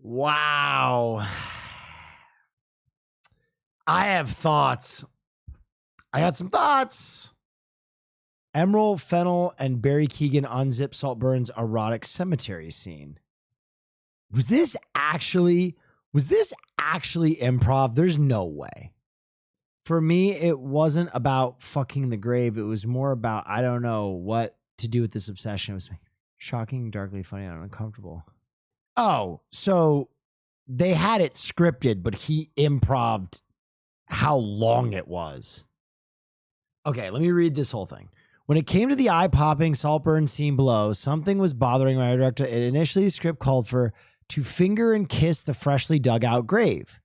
Wow. I have thoughts. I got some thoughts. Emerald, Fennel, and Barry Keoghan unzip Saltburn's erotic cemetery scene. Was this actually improv? There's no way. For me, it wasn't about fucking the grave. It was more about, I don't know what to do with this obsession. It was shocking, darkly funny, and uncomfortable. Oh, so they had it scripted, but he improv'd how long it was. Okay, let me read this whole thing. When it came to the eye-popping Saltburn scene below, something was bothering my director. Initially, the script called for to finger and kiss the freshly dug out grave.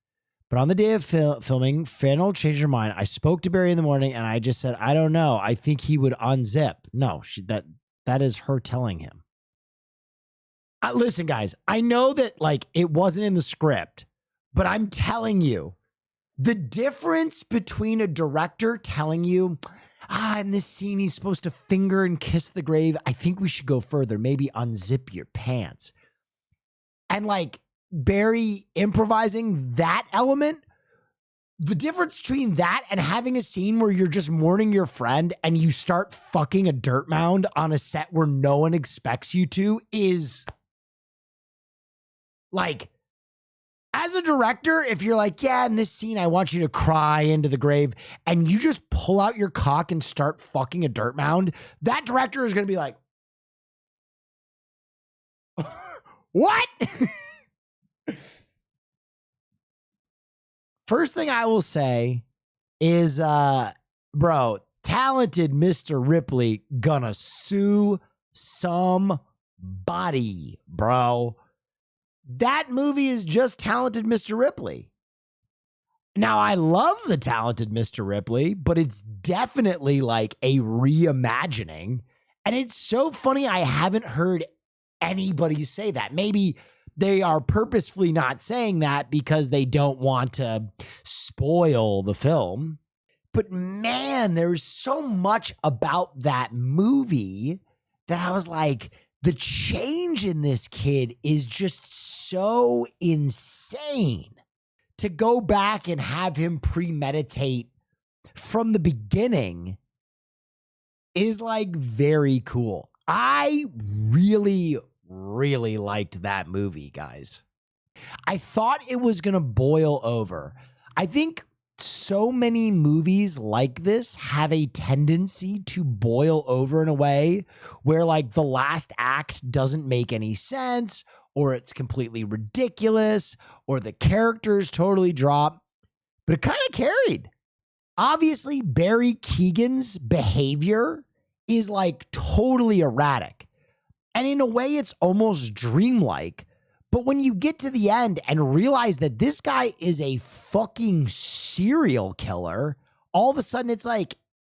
But on the day of filming, Fennel changed her mind. I spoke to Barry in the morning, and I just said, I don't know. I think he would unzip. No, that is her telling him. Listen, guys, I know that it wasn't in the script, but I'm telling you, the difference between a director telling you, in this scene, he's supposed to finger and kiss the grave. I think we should go further. Maybe unzip your pants. And Barry improvising that element, the difference between that and having a scene where you're just mourning your friend and you start fucking a dirt mound on a set where no one expects you to is as a director, if you're in this scene, I want you to cry into the grave, and you just pull out your cock and start fucking a dirt mound, that director is going to be like, what? First thing I will say is, bro, talented Mr. Ripley gonna sue somebody, bro. That movie is just talented Mr. Ripley. Now, I love the talented Mr. Ripley, but it's definitely a reimagining. And it's so funny I haven't heard anybody say that. Maybe they are purposefully not saying that because they don't want to spoil the film. But man, there's so much about that movie that I was like, the change in this kid is just so insane. To go back and have him premeditate from the beginning is very cool. I really liked that movie, guys. I thought it was going to boil over. I think so many movies like this have a tendency to boil over in a way where the last act doesn't make any sense, or it's completely ridiculous, or the characters totally drop, but it kind of carried. Obviously, Barry Keoghan's behavior is totally erratic. And in a way, it's almost dreamlike. But when you get to the end and realize that this guy is a fucking serial killer, all of a sudden it's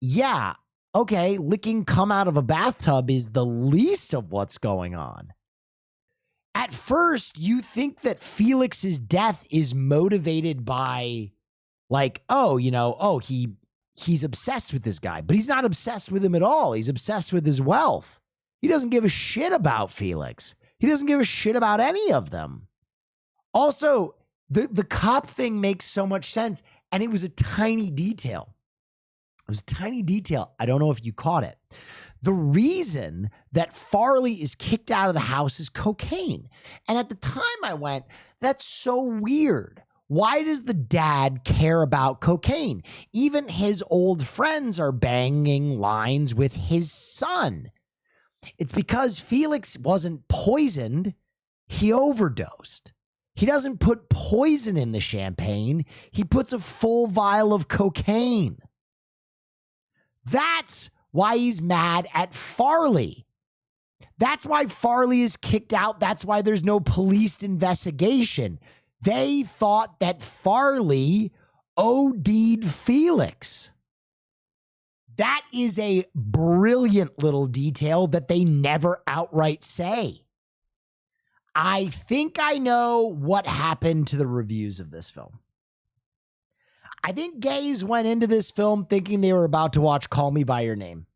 yeah, okay, licking cum out of a bathtub is the least of what's going on. At first, you think that Felix's death is motivated by he's obsessed with this guy, but he's not obsessed with him at all. He's obsessed with his wealth. He doesn't give a shit about Felix. He doesn't give a shit about any of them. Also, the cop thing makes so much sense, and it was a tiny detail. It was a tiny detail. I don't know if you caught it. The reason that Farley is kicked out of the house is cocaine. And at the time I went, that's so weird. Why does the dad care about cocaine? Even his old friends are banging lines with his son. It's because Felix wasn't poisoned. He overdosed. He doesn't put poison in the champagne. He puts a full vial of cocaine. That's why he's mad at Farley. That's why Farley is kicked out. That's why there's no police investigation. They thought that Farley OD'd Felix. That is a brilliant little detail that they never outright say. I think I know what happened to the reviews of this film. I think gays went into this film thinking they were about to watch Call Me By Your Name.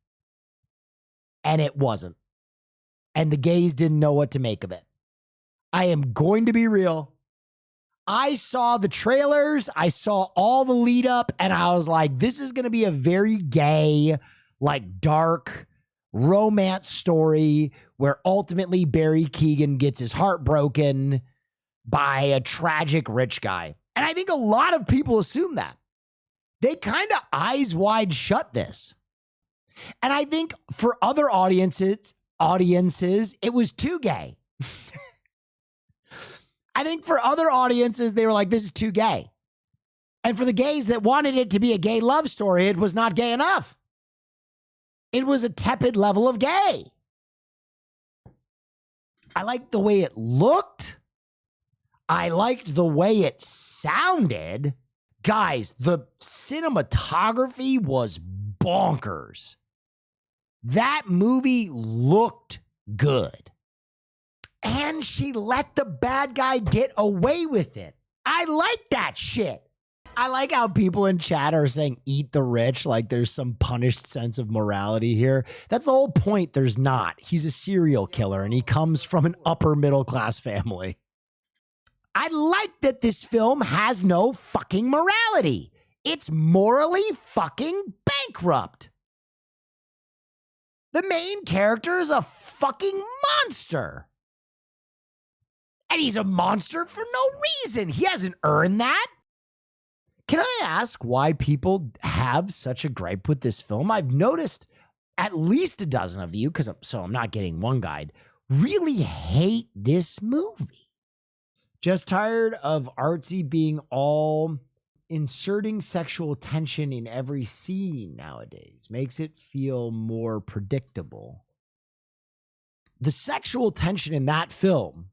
And it wasn't. And the gays didn't know what to make of it. I am going to be real. I saw the trailers, I saw all the lead up, and I was like, this is going to be a very gay, like dark romance story where ultimately Barry Keoghan gets his heart broken by a tragic rich guy. And I think a lot of people assume that. They kind of eyes wide shut this. And I think for other audiences, it was too gay. I think for other audiences, they were like, this is too gay. And for the gays that wanted it to be a gay love story, it was not gay enough. It was a tepid level of gay. I liked the way it looked. I liked the way it sounded. Guys, the cinematography was bonkers. That movie looked good. And she let the bad guy get away with it. I like that shit. I like how people in chat are saying eat the rich, like there's some punished sense of morality here. That's the whole point. There's not. He's a serial killer and he comes from an upper middle class family. I like that this film has no fucking morality. It's morally fucking bankrupt. The main character is a fucking monster. And he's a monster for no reason. He hasn't earned that. Can I ask why people have such a gripe with this film? I've noticed at least a dozen of you, so I'm not getting one guide, really hate this movie. Just tired of artsy being all inserting sexual tension in every scene nowadays. Makes it feel more predictable. The sexual tension in that film,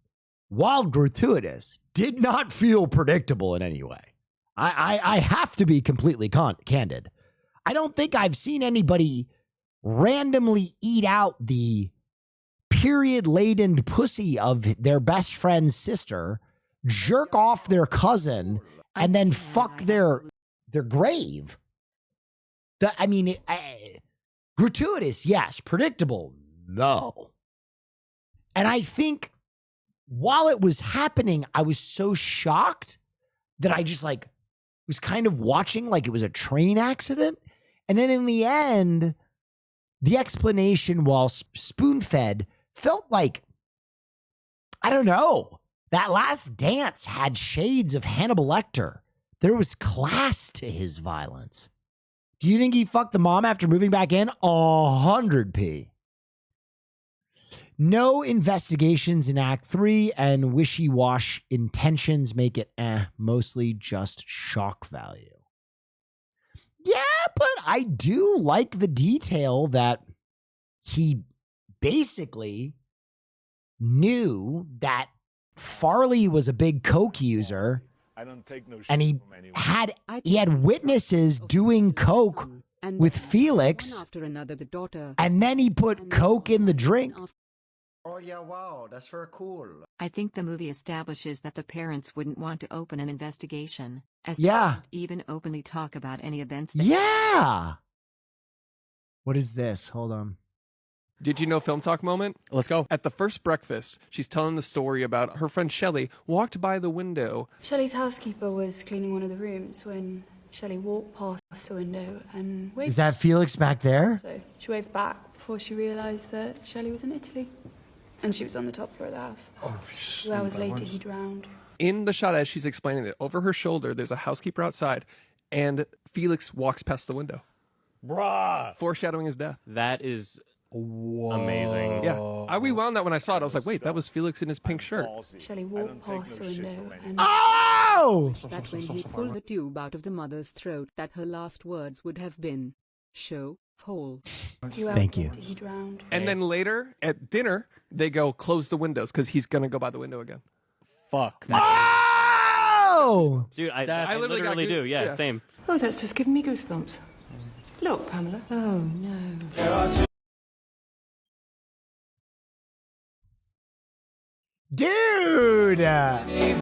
while gratuitous, did not feel predictable in any way. I have to be completely candid. I don't think I've seen anybody randomly eat out the period-laden pussy of their best friend's sister, jerk off their cousin, and then fuck their grave. Gratuitous, yes. Predictable, no. And I think while it was happening, I was so shocked that I just was kind of watching like it was a train accident. And then in the end, the explanation while spoon-fed felt like, I don't know, that last dance had shades of Hannibal Lecter. There was class to his violence. Do you think he fucked the mom after moving back in? 100p. No investigations in Act 3 and wishy-wash intentions make it mostly just shock value. Yeah, but I do like the detail that he basically knew that Farley was a big coke user, and he had witnesses doing coke with Felix, and then he put coke in the drink. Oh yeah, wow, that's very cool. I think the movie establishes that the parents wouldn't want to open an investigation, as Yeah. they didn't even openly talk about any events. Yeah. What is this? Hold on. Did you know film talk moment? Let's go. At the first breakfast, she's telling the story about her friend Shelley walked by the window. Shelley's housekeeper was cleaning one of the rooms when Shelley walked past the window and waved. Is that Felix back there? So she waved back before she realised that Shelley was in Italy. And she was on the top floor of the house. 2 hours later, he drowned. In the shot, as she's explaining it, over her shoulder, there's a housekeeper outside, and Felix walks past the window. Bruh. Foreshadowing his death. That is amazing. Yeah. I rewound that when I saw it. I was like, wait, that was Felix in his pink shirt. Shelley walked past the window and... Oh! That when he pulled the tube out of the mother's throat, that her last words would have been, "Show hole." Thank you. He drowned. And then later, at dinner, they go, close the windows, because he's going to go by the window again. Fuck. Oh! Dude, I I literally literally got do. good- Yeah, yeah. same. Oh, that's just giving me goosebumps. Look, Pamela. Oh, no. Dude! I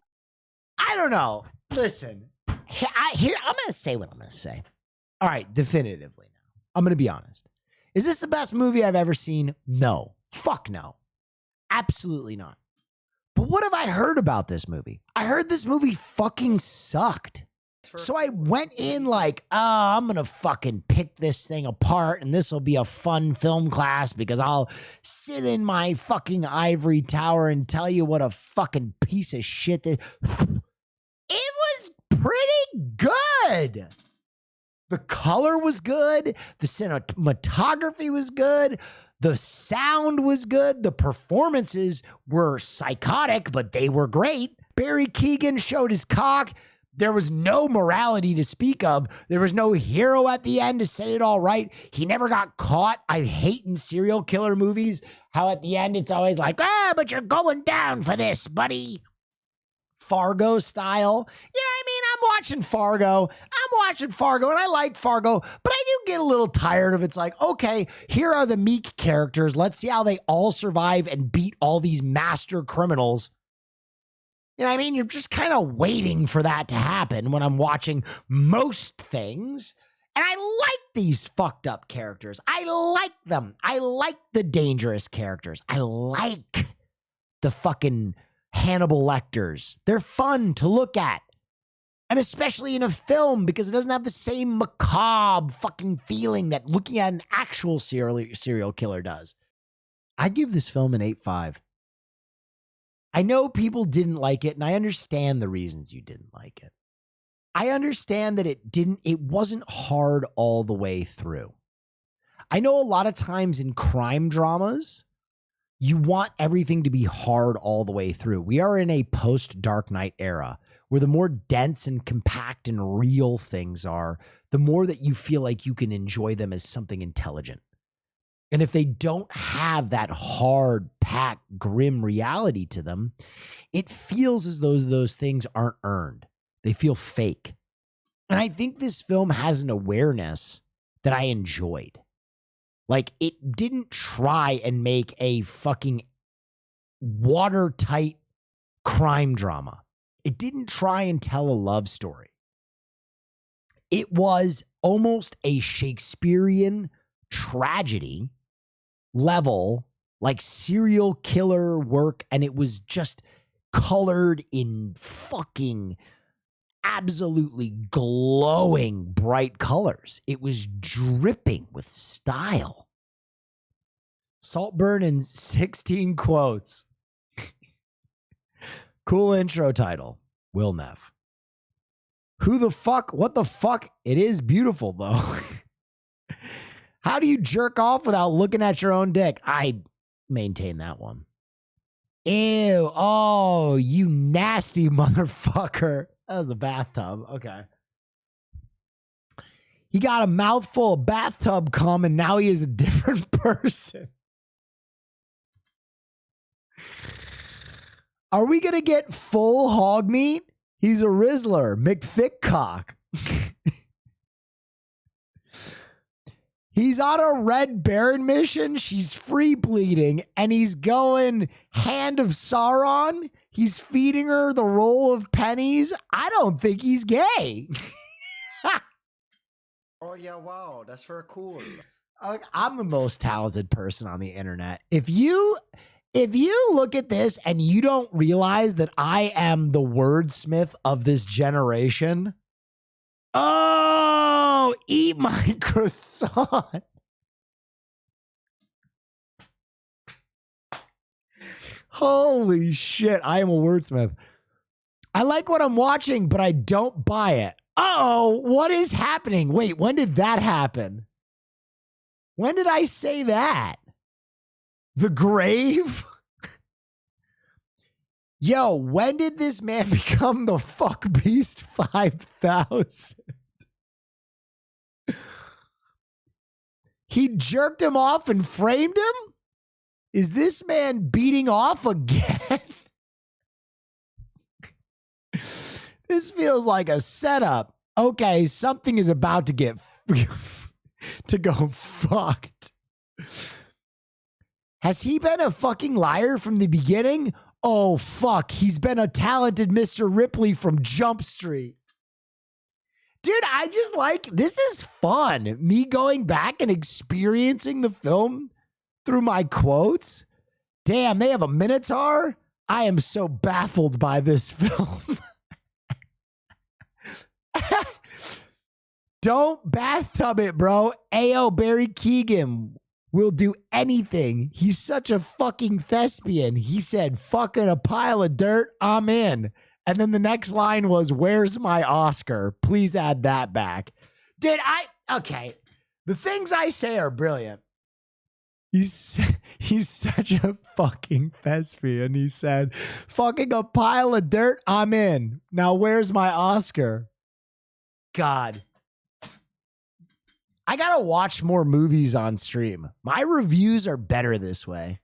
don't know. Listen, I'm going to say what I'm going to say. All right, definitively now. I'm going to be honest. Is this the best movie I've ever seen? No. Fuck no. Absolutely not. But what have I heard about this movie? I heard this movie fucking sucked. So I went in like, oh, I'm going to fucking pick this thing apart and this will be a fun film class because I'll sit in my fucking ivory tower and tell you what a fucking piece of shit this. It was pretty good. The color was good. The cinematography was good. The sound was good. The performances were psychotic, but they were great. Barry Keoghan showed his cock. There was no morality to speak of. There was no hero at the end to set it all right. He never got caught. I hate in serial killer movies how at the end it's always like, but you're going down for this, buddy. Fargo style. You know what I mean? I'm watching Fargo and I like Fargo, but I do get a little tired of it's like, okay, here are the meek characters. Let's see how they all survive and beat all these master criminals. You know what I mean? You're just kind of waiting for that to happen when I'm watching most things. And I like these fucked up characters. I like them. I like the dangerous characters. I like the fucking Hannibal Lecters. They're fun to look at. And especially in a film because it doesn't have the same macabre fucking feeling that looking at an actual serial killer does. I give this film an 8.5. I know people didn't like it, and I understand the reasons you didn't like it. I understand that it wasn't hard all the way through. I know a lot of times in crime dramas, you want everything to be hard all the way through. We are in a post-Dark Knight era where the more dense and compact and real things are, the more that you feel like you can enjoy them as something intelligent. And if they don't have that hard, packed, grim reality to them, it feels as though those things aren't earned. They feel fake. And I think this film has an awareness that I enjoyed. Like, it didn't try and make a fucking watertight crime drama. It didn't try and tell a love story. It was almost a Shakespearean tragedy level, like serial killer work, and it was just colored in fucking absolutely glowing bright colors. It was dripping with style. Saltburn in 16 quotes. Cool intro title. Will Neff. Who the fuck? What the fuck? It is beautiful, though. How do you jerk off without looking at your own dick? I maintain that one. Ew. Oh, you nasty motherfucker. That was the bathtub. Okay. He got a mouthful of bathtub cum and now he is a different person. Are we going to get full hog meat? He's a Rizzler. McThickcock. He's on a Red Baron mission. She's free bleeding and he's going Hand of Sauron. He's feeding her the roll of pennies. I don't think he's gay. Oh yeah, wow, that's very cool. I'm the most talented person on the internet. If you look at this and you don't realize that I am the wordsmith of this generation, oh, eat my croissant. Holy shit, I am a wordsmith. I like what I'm watching, but I don't buy it. Uh-oh, what is happening? Wait, when did that happen? When did I say that? The grave? Yo, when did this man become the fuck beast 5000? He jerked him off and framed him? Is this man beating off again? This feels like a setup. Okay, something is about to get to go fucked. Has he been a fucking liar from the beginning? Oh, fuck. He's been a talented Mr. Ripley from Jump Street. Dude, I just like, this is fun. Me going back and experiencing the film through my quotes. Damn, they have a Minotaur? I am so baffled by this film. Don't bathtub it, bro. Ayo, Barry Keoghan will do anything. He's such a fucking thespian. He said, fucking a pile of dirt, I'm in. And then the next line was, where's my Oscar? Please add that back. Okay. The things I say are brilliant. He's such a fucking thespian. He said, fucking a pile of dirt, I'm in. Now where's my Oscar? God. I gotta watch more movies on stream. My reviews are better this way.